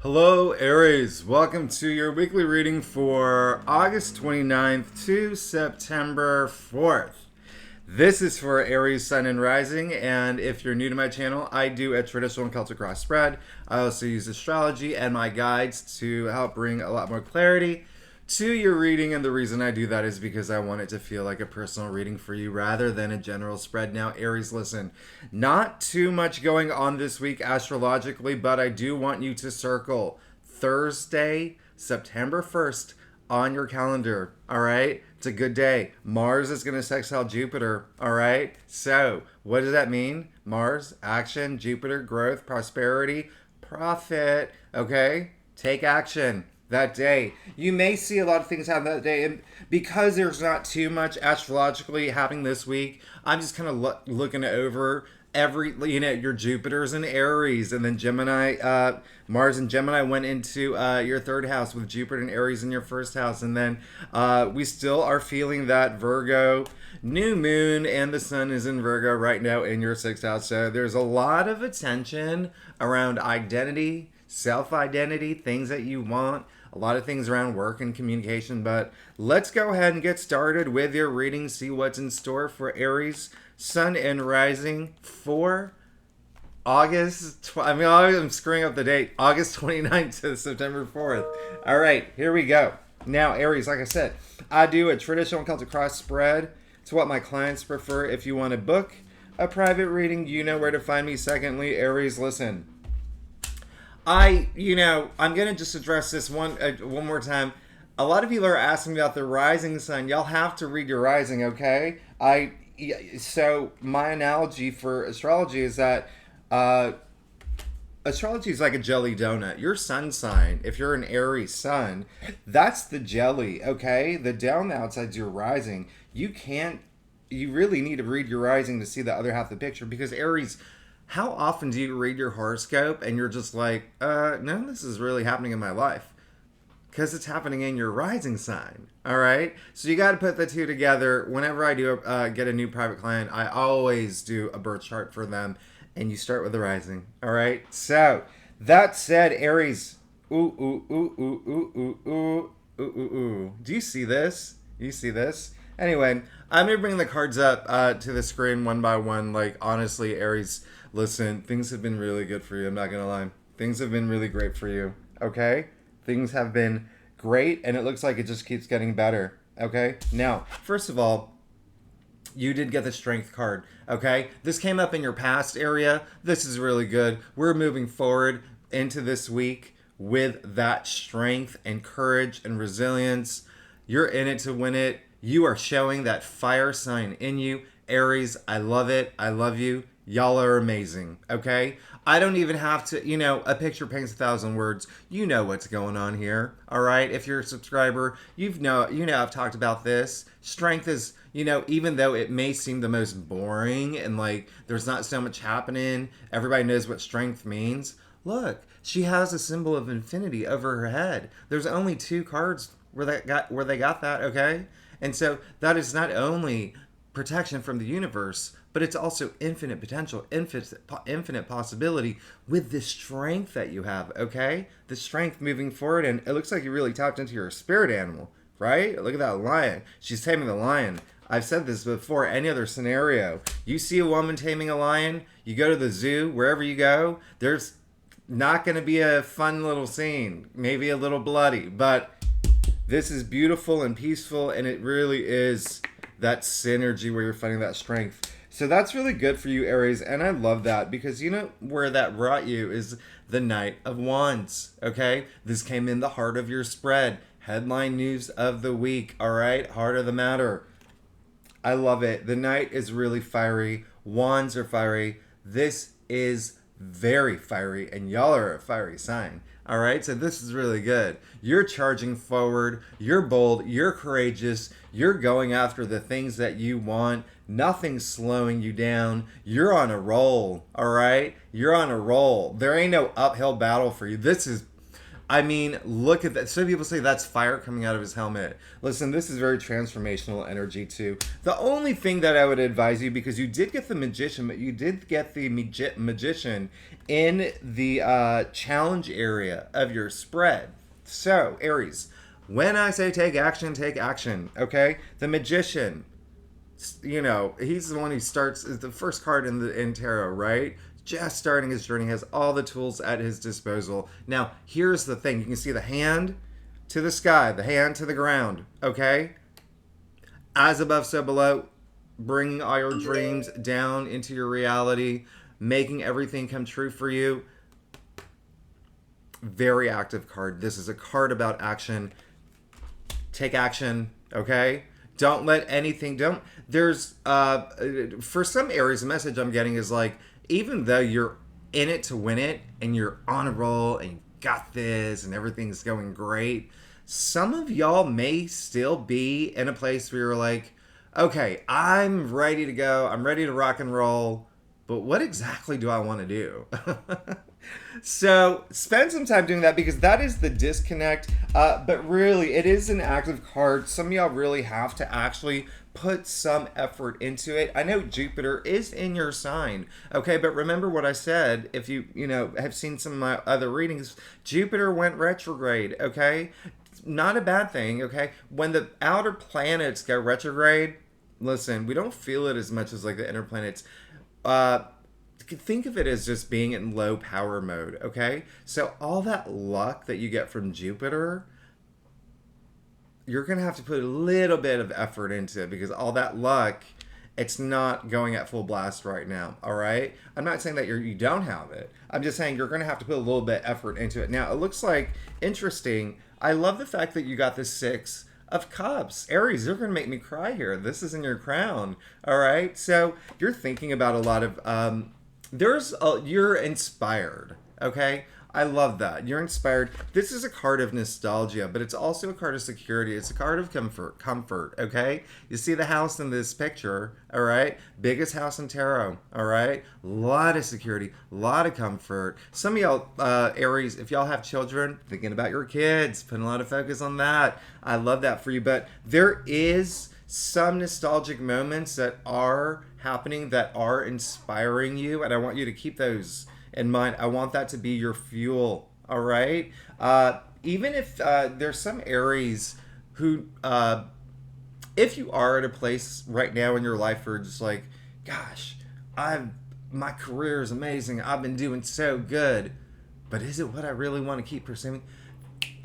Hello, Aries. Welcome to your weekly reading for August 29th to September 4th. This is for Aries, Sun, and Rising, and if you're new to my channel, I do a traditional Celtic cross spread. I also use astrology and my guides to help bring a lot more clarity to your reading, and the reason I do that is because I want it to feel like a personal reading for you rather than a general spread. Now, Aries, listen, not too much going on this week astrologically, but I do want you to circle Thursday, September 1st on your calendar, all right? It's a good day. Mars is going to sextile Jupiter, all right? So, what does that mean? Mars, action, Jupiter, growth, prosperity, profit, okay? Take action that day. You may see a lot of things happen that day, and because there's not too much astrologically happening this week, I'm just kind of looking over your Jupiter's in Aries, and then Gemini, Mars and Gemini went into your third house with Jupiter and Aries in your first house, and then we still are feeling that Virgo new moon, and the sun is in Virgo right now in your sixth house. So there's a lot of attention around identity, self-identity, things that you want, a lot of things around work and communication. But let's go ahead and get started with your reading, see what's in store for Aries, Sun, and Rising for I'm screwing up the date, August 29th to September 4th. All right, here we go. Now, Aries, like I said, I do a traditional Celtic cross spread. It's what my clients prefer. If you want to book a private reading, you know where to find me. Secondly, Aries, listen, I'm gonna just address this one more time. A lot of people are asking me about the rising sun. Y'all have to read your rising, okay? So my analogy for astrology is that astrology is like a jelly donut. Your sun sign, if you're an Aries sun, that's the jelly, okay? The down the outside's your rising. You really need to read your rising to see the other half of the picture, because Aries, how often do you read your horoscope and you're just like, none of this is really happening in my life? Because it's happening in your rising sign, all right? So you got to put the two together. Whenever I do get a new private client, I always do a birth chart for them, and you start with the rising, all right? So that said, Aries, ooh, ooh, ooh, ooh, ooh, ooh, ooh, ooh, ooh, ooh. Do you see this? You see this? Anyway, I'm going to bring the cards up to the screen one by one. Like, honestly, Aries, listen, things have been really good for you. I'm not going to lie. Things have been really great for you, okay? Things have been great, and it looks like it just keeps getting better, okay? Now, first of all, you did get the strength card, okay? This came up in your past area. This is really good. We're moving forward into this week with that strength and courage and resilience. You're in it to win it. You are showing that fire sign in you. Aries, I love it. I love you. Y'all are amazing, okay? I don't even have to, a picture paints 1,000 words. You know what's going on here, all right? If you're a subscriber, I've talked about this. Strength is, even though it may seem the most boring and like there's not so much happening, everybody knows what strength means. Look, she has a symbol of infinity over her head. There's only 2 cards where they got that, okay? And so that is not only protection from the universe, but it's also infinite potential, infinite possibility with the strength that you have, okay? The strength moving forward, and it looks like you really tapped into your spirit animal, right? Look at that lion. She's taming the lion. I've said this before, any other scenario. You see a woman taming a lion, you go to the zoo, wherever you go, there's not going to be a fun little scene, maybe a little bloody, but this is beautiful and peaceful, and it really is that synergy where you're finding that strength. So that's really good for you, Aries, and I love that, because you know where that brought you is the Knight of Wands, okay? This came in the heart of your spread. Headline news of the week, all right? Heart of the matter. I love it. The Knight is really fiery. Wands are fiery. This is very fiery, and y'all are a fiery sign. All right, so this is really good. You're charging forward. You're bold. You're courageous. You're going after the things that you want. Nothing's slowing you down. You're on a roll. All right, you're on a roll. There ain't no uphill battle for you. This is I mean, look at that. Some people say that's fire coming out of his helmet. Listen, this is very transformational energy too. The only thing that I would advise you, because you did get the magician, but you did get the magician in the challenge area of your spread. So, Aries, when I say take action, okay? The magician, you know, he's the one who starts, is the first card in tarot, right? Just starting his journey, has all the tools at his disposal. Now, here's the thing. You can see the hand to the sky, the hand to the ground, okay? As above, so below, bringing all your dreams down into your reality, making everything come true for you. Very active card. This is a card about action. Take action, okay? Don't let anything, there's, for some Aries, the message I'm getting is like, even though you're in it to win it and you're on a roll and you got this and everything's going great, some of y'all may still be in a place where you're like, okay, I'm ready to go. I'm ready to rock and roll. But what exactly do I want to do? So spend some time doing that, because that is the disconnect. But really, it is an active card. Some of y'all really have to actually put some effort into it. I know Jupiter is in your sign, okay? But remember what I said. If you have seen some of my other readings, Jupiter went retrograde, okay? Not a bad thing, okay? When the outer planets go retrograde, listen, we don't feel it as much as like the inner planets. Think of it as just being in low power mode, okay? So all that luck that you get from Jupiter, you're going to have to put a little bit of effort into it, because all that luck, it's not going at full blast right now, all right? I'm not saying that you don't have it. I'm just saying you're going to have to put a little bit effort into it. Now, it looks like, interesting, I love the fact that you got the 6 of Cups. Aries, you're going to make me cry here. This is in your crown, all right? So you're thinking about a lot of... you're inspired, okay? I love that. You're inspired. This is a card of nostalgia, but it's also a card of security. It's a card of comfort, okay? You see the house in this picture, all right? Biggest house in tarot, all right? A lot of security, a lot of comfort. Some of y'all, Aries, if y'all have children, thinking about your kids, putting a lot of focus on that. I love that for you, but there is some nostalgic moments that are happening that are inspiring you, and I want you to keep those in mind. I want that to be your fuel, all right? Even if there's some Aries who, if you are at a place right now in your life where you're just like, gosh, my career is amazing, I've been doing so good, but is it what I really want to keep pursuing?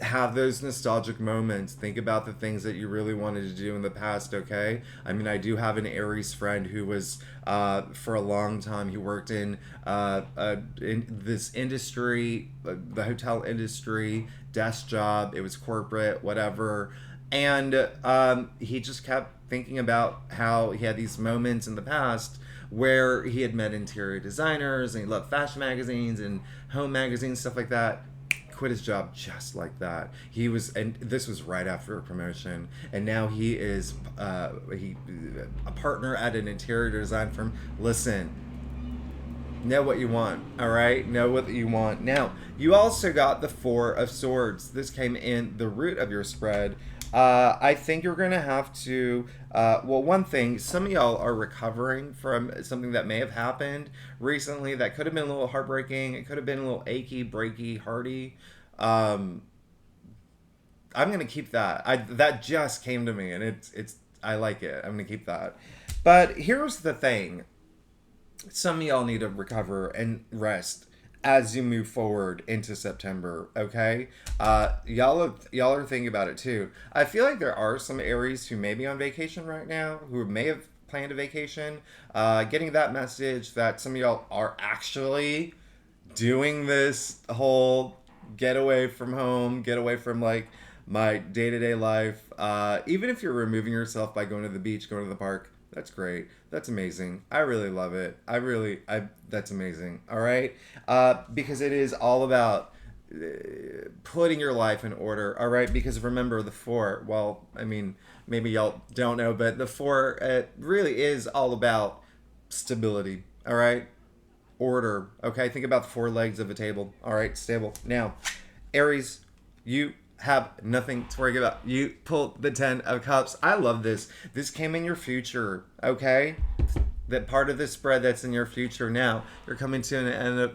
Have those nostalgic moments. Think about the things that you really wanted to do in the past, okay? I mean, I do have an Aries friend who was, for a long time, he worked in this industry, the hotel industry, desk job. It was corporate, whatever. And he just kept thinking about how he had these moments in the past where he had met interior designers and he loved fashion magazines and home magazines, stuff like that. Quit his job just like that. And this was right after a promotion, and now he is a partner at an interior design firm. Listen, know what you want, all right? Know what you want. Now, you also got the 4 of Swords. This came in the root of your spread. I think you're going to have to, one thing, some of y'all are recovering from something that may have happened recently that could have been a little heartbreaking. It could have been a little achy, breaky, hearty. I'm going to keep that. That just came to me, and I like it. I'm going to keep that. But here's the thing. Some of y'all need to recover and rest as you move forward into September, okay? Y'all are thinking about it too. I feel like there are some Aries who may be on vacation right now, who may have planned a vacation. Getting that message that some of y'all are actually doing this whole get away from home, get away from like my day-to-day life. Even if you're removing yourself by going to the beach, going to the park, that's great. That's amazing. I really love it. That's amazing. All right. Because it is all about putting your life in order. All right. Because remember the 4, well, I mean, maybe y'all don't know, but the 4 really is all about stability. All right. Order. Okay. Think about the 4 legs of a table. All right. Stable. Now, Aries, You have nothing to worry about. You pulled the 10 of cups. I love this. This came in your future, okay? That part of the spread that's in your future now. You're coming to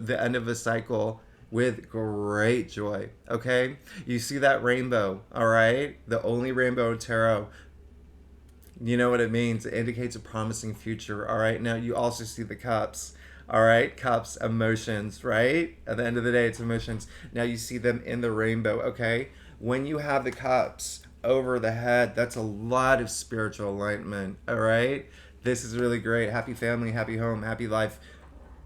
the end of a cycle with great joy, okay? You see that rainbow, all right? The only rainbow in tarot. You know what it means. It indicates a promising future, all right? Now, you also see the cups, all right? Cups, emotions, right? At the end of the day, it's emotions. Now, you see them in the rainbow, okay? When you have the cups over the head, that's a lot of spiritual alignment, all right? This is really great. Happy family, happy home, happy life.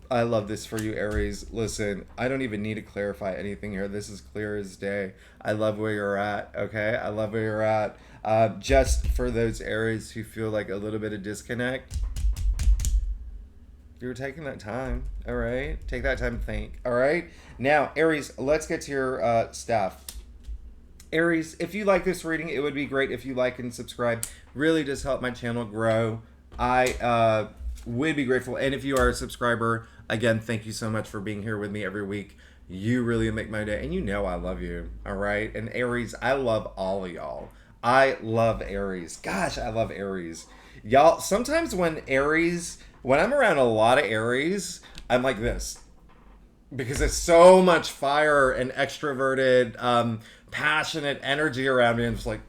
I love this for you, Aries. Listen, I don't even need to clarify anything here. This is clear as day. I love where you're at, okay? I love where you're at. Just for those Aries who feel like a little bit of disconnect, you were taking that time, all right? Take that time to think, all right? Now, Aries, let's get to your stuff. Aries, if you like this reading, it would be great if you like and subscribe. Really does help my channel grow. I would be grateful. And if you are a subscriber, again, thank you so much for being here with me every week. You really make my day. And you know I love you, all right? And Aries, I love all of y'all. I love Aries. Gosh, I love Aries. Y'all, sometimes when I'm around a lot of Aries, I'm like this. Because there's so much fire and extroverted, passionate energy around me. I'm just like,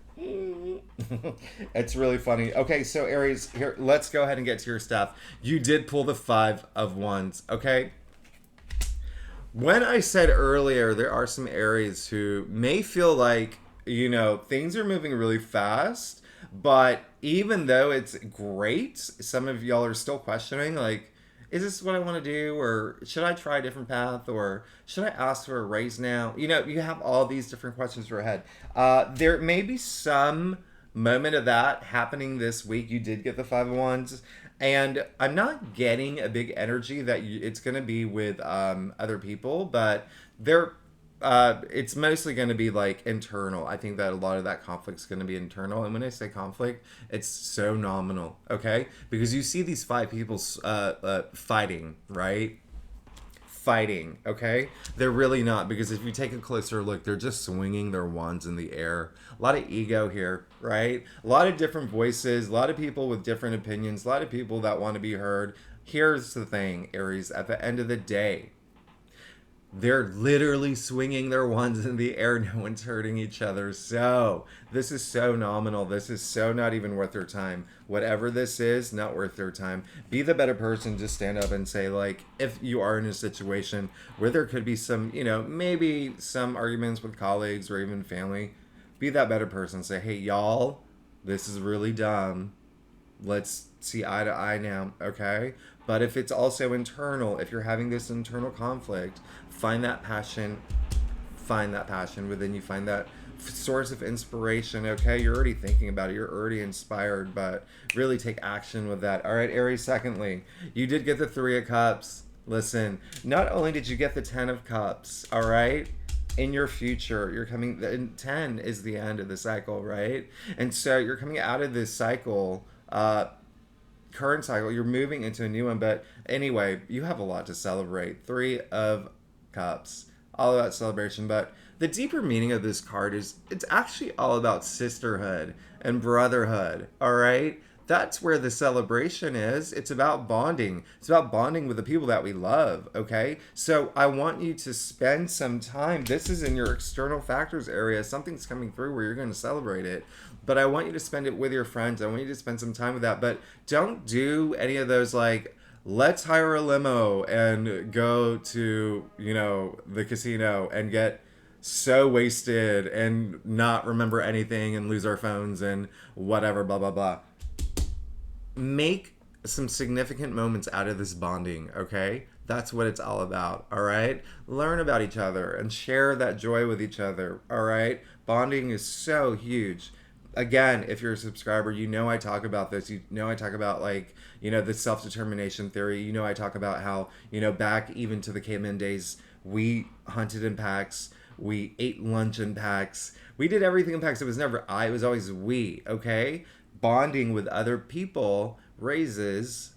it's really funny. Okay, so Aries, here, let's go ahead and get to your stuff. You did pull the 5 of Wands, okay? When I said earlier, there are some Aries who may feel like, things are moving really fast, but even though it's great, some of y'all are still questioning, like, is this what I want to do? Or should I try a different path? Or should I ask for a raise now? You have all these different questions in your head. There may be some moment of that happening this week. You did get the 5 of Wands. And I'm not getting a big energy that it's going to be with other people. But it's mostly going to be like internal. I think that a lot of that conflict is going to be internal. And when I say conflict, it's so nominal, okay? Because you see these 5 people fighting, right? Fighting, okay? They're really not, because if you take a closer look, they're just swinging their wands in the air. A lot of ego here, right? A lot of different voices, a lot of people with different opinions, a lot of people that want to be heard. Here's the thing, Aries, at the end of the day, they're literally swinging their wands in the air. No one's hurting each other. So this is so nominal. This is so not even worth their time. Whatever this is, not worth their time. Be the better person. Just stand up and say, like, if you are in a situation where there could be some, maybe some arguments with colleagues or even family, be that better person. Say, hey, y'all, this is really dumb. Let's see eye to eye now, okay? But if it's also internal, if you're having this internal conflict, find that passion within you. Find that source of inspiration, okay? You're already thinking about it. You're already inspired, but really take action with that. All right, Aries, secondly, you did get the 3 of Cups. Listen, not only did you get the 10 of Cups, all right? In your future, you're coming, 10 is the end of the cycle, right? And so you're coming out of this cycle, current cycle, you're moving into a new one. But anyway, you have a lot to celebrate. 3 of Cups, all about celebration. But the deeper meaning of this card is it's actually all about sisterhood and brotherhood, all right? That's where the celebration is. It's about bonding. It's about bonding with the people that we love, okay? So I want you to spend some time. This is in your external factors area. Something's coming through where you're going to celebrate it. But I want you to spend it with your friends. I want you to spend some time with that. But don't do any of those, like, let's hire a limo and go to, the casino and get so wasted and not remember anything and lose our phones and whatever, blah, blah, blah. Make some significant moments out of this bonding, okay? That's what it's all about, all right? Learn about each other and share that joy with each other, all right? Bonding is so huge. Again, if you're a subscriber, I talk about this. I talk about, like, the self-determination theory. I talk about how, back even to the caveman days, we hunted in packs. We ate lunch in packs. We did everything in packs. It was never I, it was always we, okay? Bonding with other people raises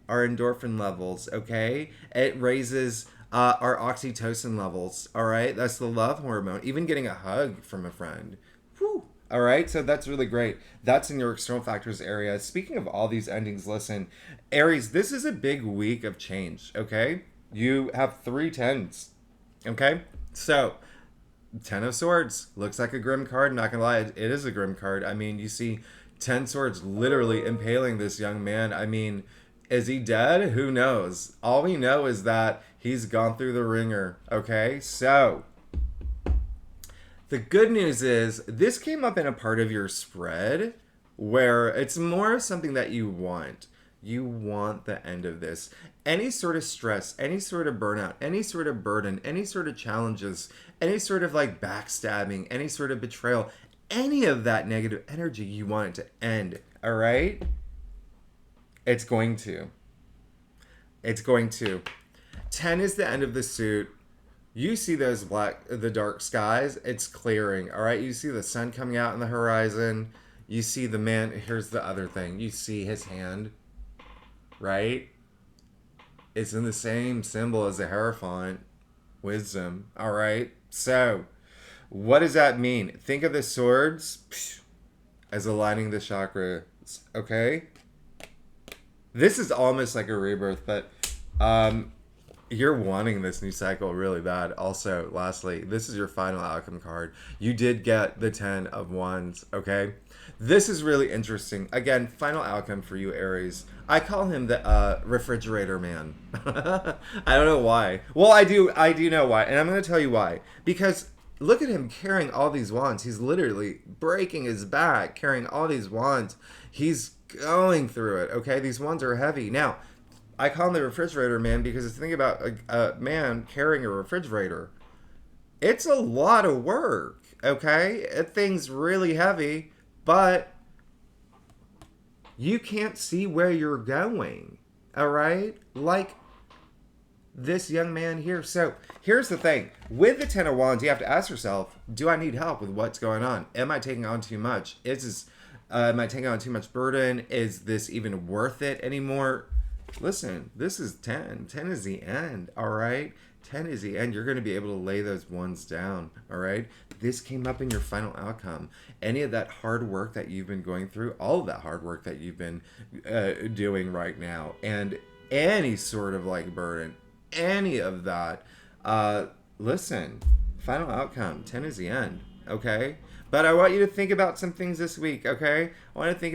our endorphin levels, okay? It raises our oxytocin levels. All right, that's the love hormone. Even getting a hug from a friend. Whew. All right, so that's really great. That's in your external factors area. Speaking of all these endings, listen, Aries, this is a big week of change. Okay, you have three tens. Okay, so Ten of Swords looks like a grim card. Not gonna lie, it is a grim card. I mean, you see 10 swords literally impaling this young man. I mean, is he dead? Who knows? All we know is that he's gone through the ringer. Okay, so the good news is this came up in a part of your spread where it's more of something that you want. You want the end of this. Any sort of stress, any sort of burnout, any sort of burden, any sort of challenges, any sort of like backstabbing, any sort of betrayal, any of that negative energy, you want it to end. All right? It's going to. It's going to. 10 is the end of the suit. You see the dark skies. It's clearing. All right? You see the sun coming out in the horizon. You see the man. Here's the other thing. You see his hand. Right? It's in the same symbol as the Hierophant. Wisdom. All right? So, what does that mean? Think of the swords as aligning the chakras. Okay? This is almost like a rebirth, but you're wanting this new cycle really bad. Also, lastly, this is your final outcome card. You did get the 10 of Wands, okay? This is really interesting. Again, final outcome for you, Aries. I call him the refrigerator man. I don't know why. Well, I do know why, and I'm going to tell you why. Because look at him carrying all these wands. He's literally breaking his back, carrying all these wands. He's going through it, okay? These wands are heavy. Now, I call him the refrigerator man because it's thinking about a man carrying a refrigerator. It's a lot of work, okay? That thing's really heavy, but you can't see where you're going, all right? Like this young man here. So here's the thing. With the 10 of Wands, you have to ask yourself, do I need help with what's going on? Am I taking on too much? Am I taking on too much burden? Is this even worth it anymore? Listen, this is 10. 10 is the end, all right? 10 is the end. You're going to be able to lay those ones down, all right? This came up in your final outcome. Any of that hard work that you've been going through, all of that hard work that you've been doing right now, and any sort of like burden, any of that, listen, final outcome, 10 is the end, okay? But I want you to think about some things this week, okay? I want you to think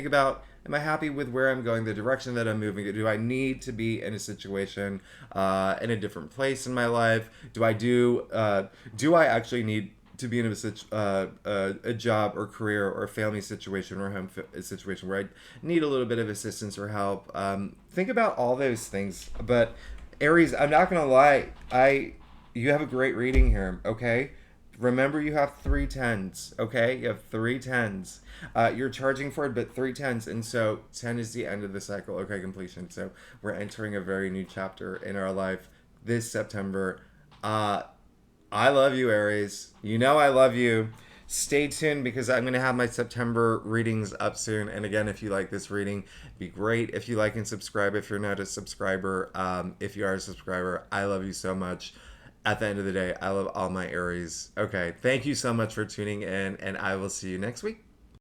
about, am I happy with where I'm going, the direction that I'm moving? Do I need to be in a situation, in a different place in my life? Do I actually need to be in a job or career or a family situation or a home situation where I need a little bit of assistance or help? Think about all those things. But Aries, I'm not going to lie. You have a great reading here, okay? Remember, you have 3 tens, okay? You have 3 tens. You're charging for it, but 3 tens, and so 10 is the end of the cycle, okay, completion. So we're entering a very new chapter in our life this September. I love you, Aries. You know I love you. Stay tuned because I'm going to have my September readings up soon. And again, if you like this reading, it'd be great if you like and subscribe. If you're not a subscriber, if you are a subscriber, I love you so much. At the end of the day, I love all my Aries. Okay, thank you so much for tuning in, and I will see you next week.